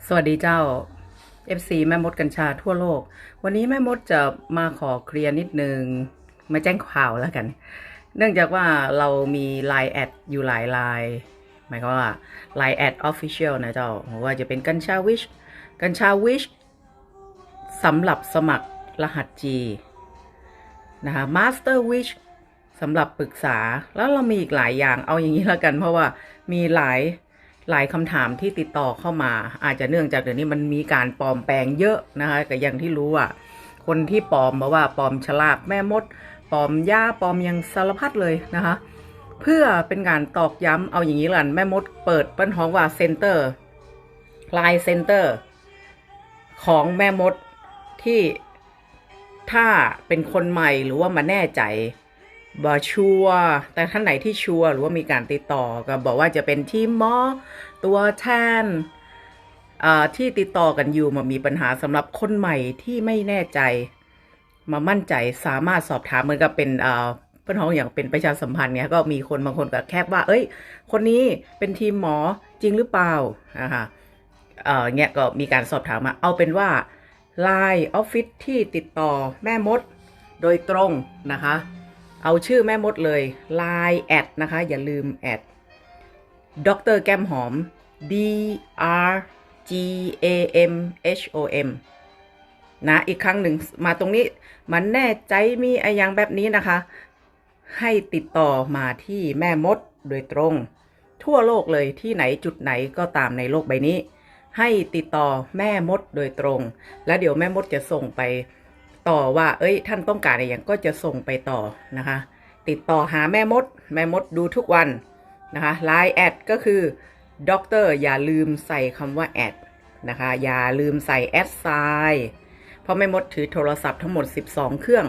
สวัสดีเจ้า FC แม่มดกัญชาทั่วโลกวันนี้แม่มดจะมาขอเคลียร์นิดนึงมาแจ้งข่าวแล้วกันเนื่องจากว่าเรามี Line แอดอยู่หลาย Line หมายความว่า Line แอด Official นะเจ้าว่าจะเป็นกัญชาวิชสำหรับสมัครรหัส G นะคะ Master Wish สำหรับปรึกษาแล้วเรามีอีกหลายอย่างเอาอย่างนี้แล้วกันเพราะว่ามีหลายคำถามที่ติดต่อเข้ามาอาจจะเนื่องจากเดี๋ยวนี้มันมีการปลอมแปลงเยอะนะคะแต่อย่างที่รู้ว่าคนที่ปลอมมาว่าปลอมฉลากแม่มดปลอมย่าปลอมยังสารพัดเลยนะคะเพื่อเป็นการตอกย้ำเอาอย่างนี้ละกันแม่มดเปิดปั้นห้องว่าเซ็นเตอร์ไลน์เซ็นเตอร์ของแม่มดที่ถ้าเป็นคนใหม่หรือว่ามาแน่ใจบ่ชัวร์แต่ท่านไหนที่ชัวร์หรือว่ามีการติดต่อก็บอกว่าจะเป็นทีมหมอตัวแทนที่ติดต่อกันอยู่มามีปัญหาสำหรับคนใหม่ที่ไม่แน่ใจมามั่นใจสามารถสอบถามเหมือนกับเป็นเพื่อนของอย่างเป็นประชาสัมพันธ์เนี่ยก็มีคนบางคนก็แคปว่าเอ้ยคนนี้เป็นทีมหมอจริงหรือเปล่านะคะเนี่ยก็มีการสอบถามมาเอาเป็นว่า Line Office ที่ติดต่อแม่มดโดยตรงนะคะเอาชื่อแม่มดเลย Line แอดนะคะอย่าลืมแอดดรแก้มหอม DRGAMHOM นะอีกครั้งหนึ่งมาตรงนี้มันแน่ใจมีอะไรอย่างแบบนี้นะคะให้ติดต่อมาที่แม่มดโดยตรงทั่วโลกเลยที่ไหนจุดไหนก็ตามในโลกใบนี้ให้ติดต่อแม่มดโดยตรงแล้วเดี๋ยวแม่มดจะส่งไปต่อว่าเอ้ยท่านต้องการอะไรอย่างก็จะส่งไปต่อนะคะติดต่อหาแม่มดดูทุกวันนะคะ Line แอดก็คือด็อกเตอร์อย่าลืมใส่คำว่าแอดนะคะอย่าลืมใส่แอดไซน์เพราะแม่มดถือโทรศัพท์ทั้งหมด12เครื่อง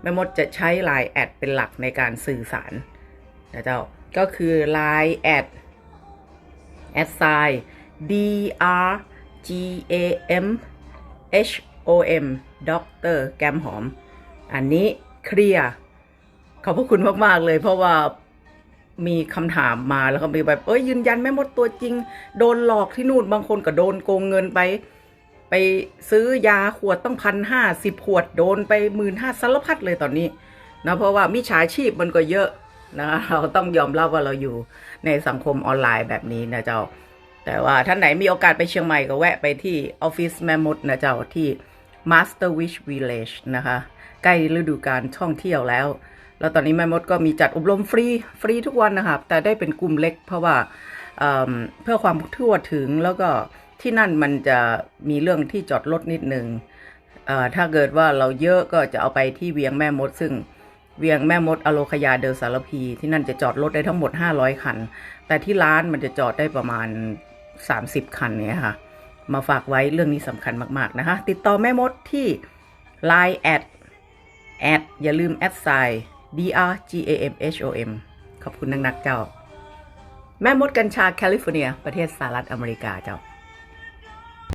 แม่มดจะใช้ Line แอดเป็นหลักในการสื่อสารนะเจ้าก็คือ Line แอดไซน์ DRGAMHOM ด็อกเตอร์แก้มหอมอันนี้เคลียร์ขอบพระคุณมากๆเลยเพราะว่ามีคำถามมาแล้วก็มีแบบยืนยันแม่มดตัวจริงโดนหลอกที่นู่นบางคนก็โดนโกงเงินไปซื้อยาขวดต้อง1,510 ขวดโดนไป15,000สารพัดเลยตอนนี้นะเพราะว่ามิจฉาชีพมันก็เยอะนะเราต้องยอมรับว่าเราอยู่ในสังคมออนไลน์แบบนี้นะเจ้าแต่ว่าท่านไหนมีโอกาสไปเชียงใหม่ก็แวะไปที่ออฟฟิศแม่มดนะเจ้าที่ Master Wish Village นะคะใกล้ฤดูกาลท่องเที่ยวแล้วตอนนี้แม่มดก็มีจัดอบรมฟรีทุกวันนะครับแต่ได้เป็นกลุ่มเล็กเพราะว่าเพื่อความทั่วถึงแล้วก็ที่นั่นมันจะมีเรื่องที่จอดรถนิดนึงถ้าเกิดว่าเราเยอะก็จะเอาไปที่เวียงแม่มดซึ่งเวียงแม่มดอโลคยาเดอสารพีที่นั่นจะจอดรถได้ทั้งหมด500คันแต่ที่ร้านมันจะจอดได้ประมาณ30คันเนี่ยค่ะมาฝากไว้เรื่องนี้สำคัญมากๆนะคะติดต่อแม่มดที่ Line แอดอย่าลืมแอดไซน์ DRGAMHOM ขอบคุณนักเจ้าแม่มดกัญชาแคลิฟอร์เนียประเทศสหรัฐอเมริกาเจ้า